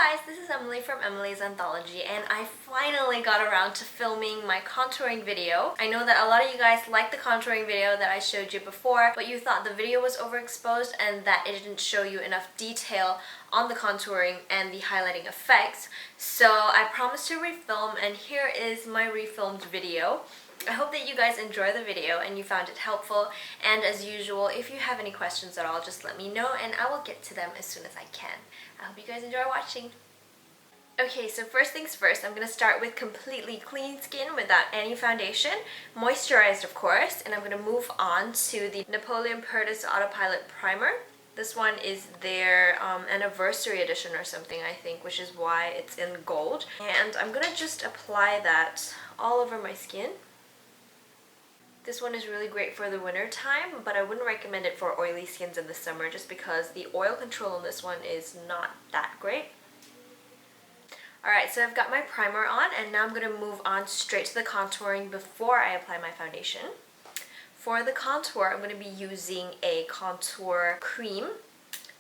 guys, this is Emily from Emily's Anthology, and I finally got around to filming my contouring video. I know that a lot of you guys liked the contouring video that I showed you before, but you thought the video was overexposed and that it didn't show you enough detail on the contouring and the highlighting effects. So I promised to refilm, and here is my refilmed video. I hope that you guys enjoy the video and you found it helpful, and as usual, if you have any questions at all, just let me know and I will get to them as soon as I can. I hope you guys enjoy watching. Okay, so first things first, I'm going to start with completely clean skin without any foundation, moisturized of course, and I'm going to move on to the Napoleon Perdis Autopilot Primer. This one is their anniversary edition or something, I think, which is why it's in gold. And I'm going to just apply that all over my skin. This one is really great for the winter time, but I wouldn't recommend it for oily skins in the summer just because the oil control on this one is not that great. Alright, so I've got my primer on, and now I'm going to move on straight to the contouring before I apply my foundation. For the contour, I'm going to be using a contour cream.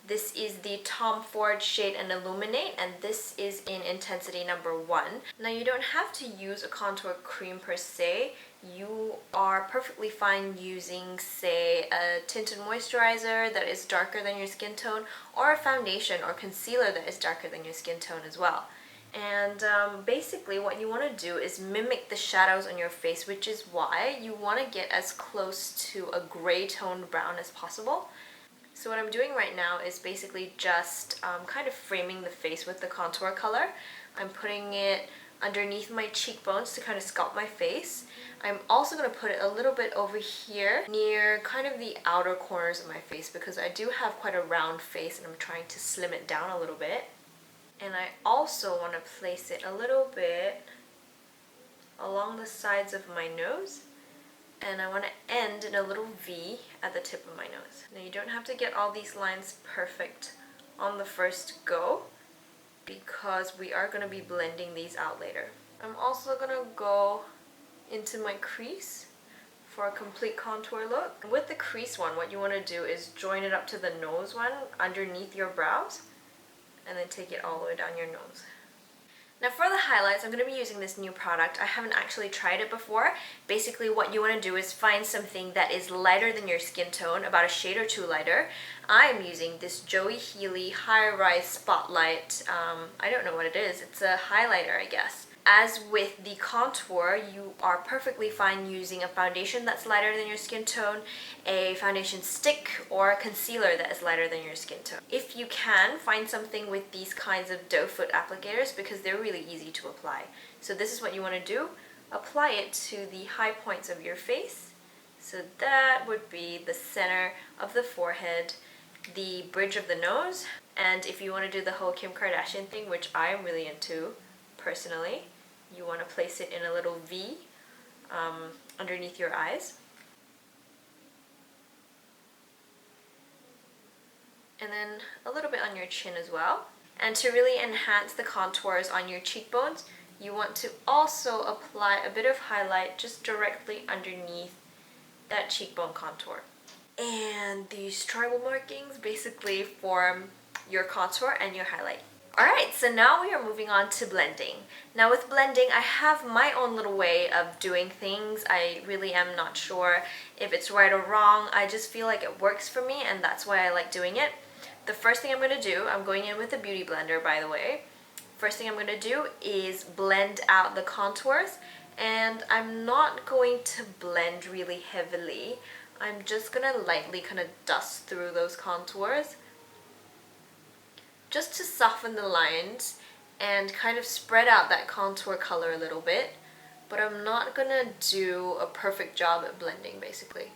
This is the Tom Ford Shade and Illuminate, and this is in intensity number 1. Now you don't have to use a contour cream per se. You are perfectly fine using, say, a tinted moisturizer that is darker than your skin tone, or a foundation or concealer that is darker than your skin tone as well. And basically what you want to do is mimic the shadows on your face, which is why you want to get as close to a gray toned brown as possible. So what I'm doing right now is basically just kind of framing the face with the contour color. I'm putting it underneath my cheekbones to kind of sculpt my face. I'm also going to put it a little bit over here near kind of the outer corners of my face because I do have quite a round face and I'm trying to slim it down a little bit. And I also want to place it a little bit along the sides of my nose. And I want to end in a little V at the tip of my nose. Now you don't have to get all these lines perfect on the first go because we are going to be blending these out later. I'm also going to go into my crease for a complete contour look. With the crease one, what you want to do is join it up to the nose one underneath your brows and then take it all the way down your nose. Now for the highlights, I'm going to be using this new product. I haven't actually tried it before. Basically what you want to do is find something that is lighter than your skin tone, about a shade or two lighter. I am using this Joey Healy High Rise Spotlight. I don't know what it is. It's a highlighter, I guess. As with the contour, you are perfectly fine using a foundation that's lighter than your skin tone, a foundation stick, or a concealer that is lighter than your skin tone. If you can, find something with these kinds of doe foot applicators because they're really easy to apply. So this is what you want to do. Apply it to the high points of your face. So that would be the center of the forehead, the bridge of the nose, and if you want to do the whole Kim Kardashian thing, which I am really into personally, you want to place it in a little V underneath your eyes. And then a little bit on your chin as well. And to really enhance the contours on your cheekbones, you want to also apply a bit of highlight just directly underneath that cheekbone contour. And these tribal markings basically form your contour and your highlight. Alright, so now we are moving on to blending. Now with blending, I have my own little way of doing things. I really am not sure if it's right or wrong. I just feel like it works for me, and that's why I like doing it. The first thing I'm going to do, I'm going in with a beauty blender by the way. First thing I'm going to do is blend out the contours, and I'm not going to blend really heavily. I'm just going to lightly kind of dust through those contours, just to soften the lines and kind of spread out that contour color a little bit, but I'm not gonna do a perfect job at blending basically.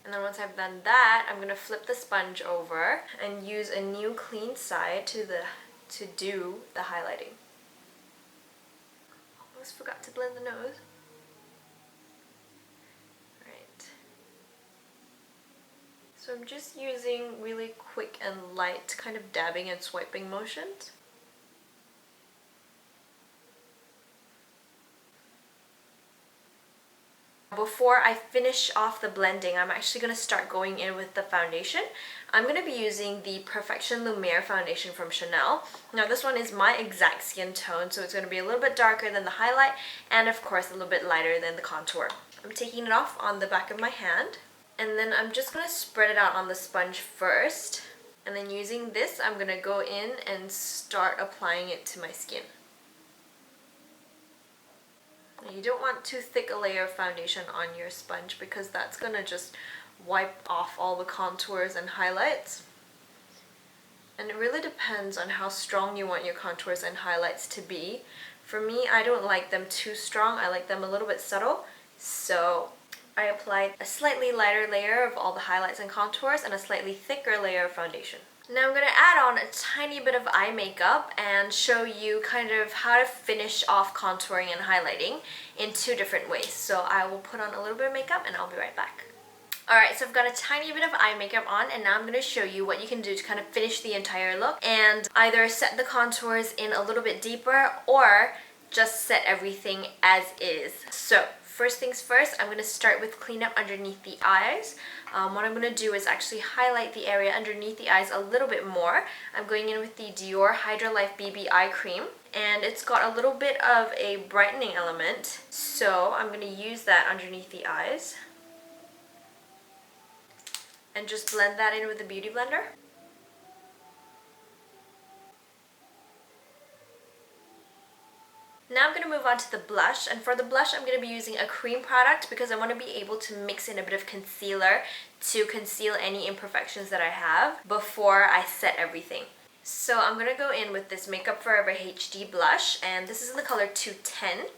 And then once I've done that, I'm gonna flip the sponge over and use a new clean side to do the highlighting. Almost forgot to blend the nose. So I'm just using really quick and light kind of dabbing and swiping motions. Before I finish off the blending, I'm actually going to start going in with the foundation. I'm going to be using the Perfection Lumiere foundation from Chanel. Now this one is my exact skin tone, so it's going to be a little bit darker than the highlight and of course a little bit lighter than the contour. I'm taking it off on the back of my hand, and then I'm just going to spread it out on the sponge first. And then using this, I'm going to go in and start applying it to my skin. Now, you don't want too thick a layer of foundation on your sponge because that's going to just wipe off all the contours and highlights. And it really depends on how strong you want your contours and highlights to be. For me, I don't like them too strong. I like them a little bit subtle. So I applied a slightly lighter layer of all the highlights and contours and a slightly thicker layer of foundation. Now I'm going to add on a tiny bit of eye makeup and show you kind of how to finish off contouring and highlighting in two different ways. So I will put on a little bit of makeup and I'll be right back. Alright, so I've got a tiny bit of eye makeup on, and now I'm going to show you what you can do to kind of finish the entire look and either set the contours in a little bit deeper or just set everything as is. So first things first, I'm going to start with cleanup underneath the eyes. What I'm going to do is actually highlight the area underneath the eyes a little bit more. I'm going in with the Dior Hydra Life BB Eye Cream, and it's got a little bit of a brightening element, so I'm going to use that underneath the eyes and just blend that in with the Beauty Blender. Now I'm going to move on to the blush, and for the blush I'm going to be using a cream product because I want to be able to mix in a bit of concealer to conceal any imperfections that I have before I set everything. So I'm going to go in with this Makeup Forever HD blush, and this is in the color 210.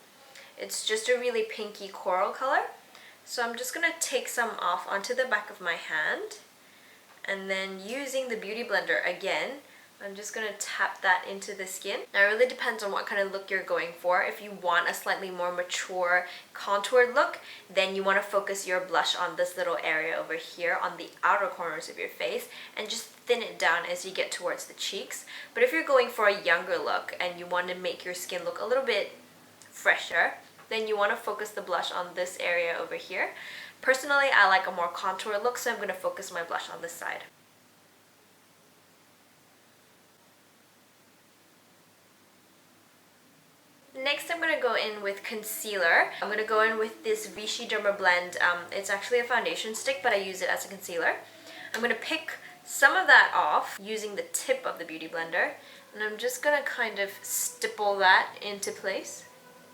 It's just a really pinky coral color. So I'm just going to take some off onto the back of my hand, and then using the Beauty Blender again, I'm just going to tap that into the skin. Now it really depends on what kind of look you're going for. If you want a slightly more mature contoured look, then you want to focus your blush on this little area over here on the outer corners of your face and just thin it down as you get towards the cheeks. But if you're going for a younger look and you want to make your skin look a little bit fresher, then you want to focus the blush on this area over here. Personally, I like a more contoured look, so I'm going to focus my blush on this side. Next, I'm going to go in with concealer. I'm going to go in with this Vichy Derma Blend. It's actually a foundation stick, but I use it as a concealer. I'm going to pick some of that off using the tip of the Beauty Blender, and I'm just going to kind of stipple that into place.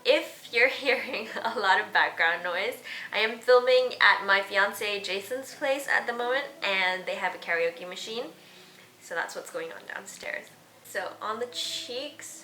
If you're hearing a lot of background noise, I am filming at my fiance Jason's place at the moment, and they have a karaoke machine, so that's what's going on downstairs. So on the cheeks,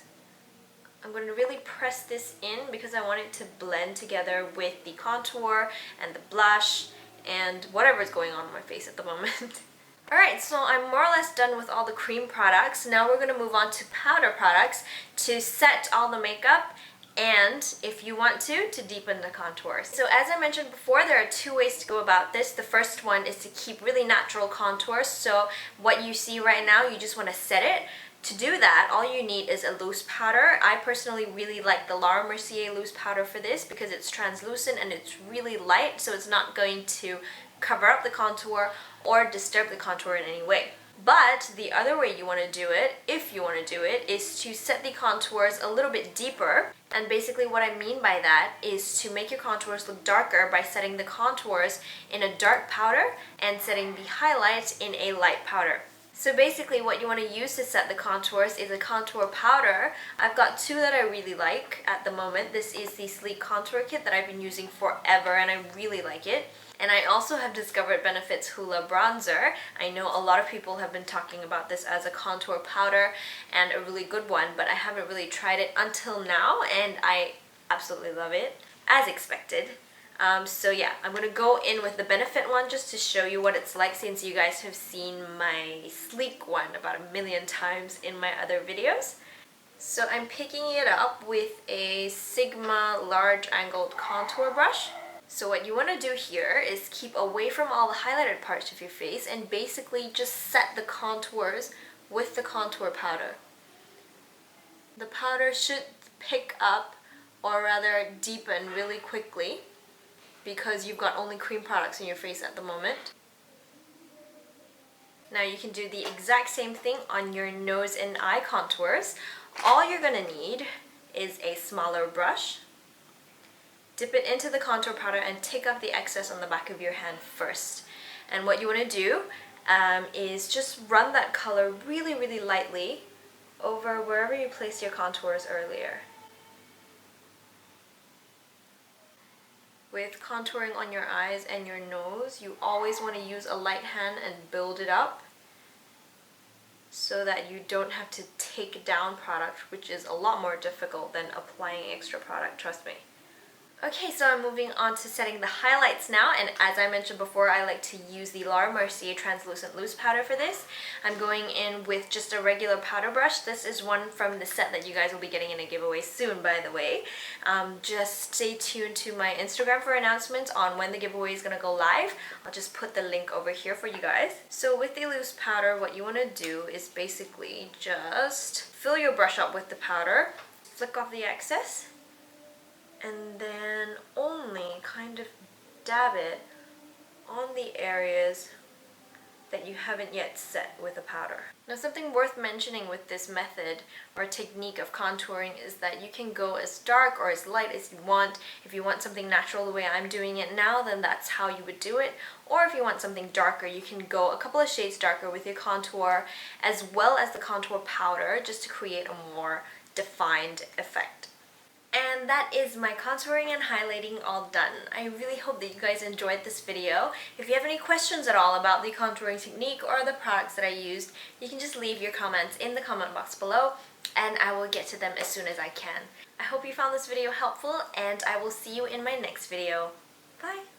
I'm going to really press this in because I want it to blend together with the contour and the blush and whatever's going on my face at the moment. Alright, so I'm more or less done with all the cream products. Now we're going to move on to powder products to set all the makeup and, if you want to deepen the contours. So as I mentioned before, there are two ways to go about this. The first one is to keep really natural contours. So what you see right now, you just want to set it. To do that, all you need is a loose powder. I personally really like the Laura Mercier loose powder for this because it's translucent and it's really light, so it's not going to cover up the contour or disturb the contour in any way. But the other way you want to do it, if you want to do it, is to set the contours a little bit deeper. And basically what I mean by that is to make your contours look darker by setting the contours in a dark powder and setting the highlights in a light powder. So basically what you want to use to set the contours is a contour powder. I've got two that I really like at the moment. This is the Sleek Contour Kit that I've been using forever and I really like it. And I also have discovered Benefit's Hoola Bronzer. I know a lot of people have been talking about this as a contour powder and a really good one, but I haven't really tried it until now and I absolutely love it, as expected. So yeah, I'm going to go in with the Benefit one just to show you what it's like, since you guys have seen my Sleek one about 1,000,000 times in my other videos. So I'm picking it up with a Sigma large angled contour brush. So what you want to do here is keep away from all the highlighted parts of your face and basically just set the contours with the contour powder. The powder should pick up, or rather deepen, really quickly. because you've got only cream products in your face at the moment. Now you can do the exact same thing on your nose and eye contours. All you're gonna need is a smaller brush. Dip it into the contour powder and take off the excess on the back of your hand first. And what you want to do is just run that color really, really lightly over wherever you placed your contours earlier. With contouring on your eyes and your nose, you always want to use a light hand and build it up so that you don't have to take down product, which is a lot more difficult than applying extra product, trust me. Okay, so I'm moving on to setting the highlights now, and as I mentioned before, I like to use the Laura Mercier Translucent Loose Powder for this. I'm going in with just a regular powder brush. This is one from the set that you guys will be getting in a giveaway soon, by the way. Just stay tuned to my Instagram for announcements on when the giveaway is going to go live. I'll just put the link over here for you guys. So with the loose powder, what you want to do is basically just fill your brush up with the powder, flick off the excess, and then only kind of dab it on the areas that you haven't yet set with the powder. Now, something worth mentioning with this method or technique of contouring is that you can go as dark or as light as you want. If you want something natural the way I'm doing it now, then that's how you would do it. Or if you want something darker, you can go a couple of shades darker with your contour as well as the contour powder, just to create a more defined effect. And that is my contouring and highlighting all done. I really hope that you guys enjoyed this video. If you have any questions at all about the contouring technique or the products that I used, you can just leave your comments in the comment box below and I will get to them as soon as I can. I hope you found this video helpful and I will see you in my next video. Bye!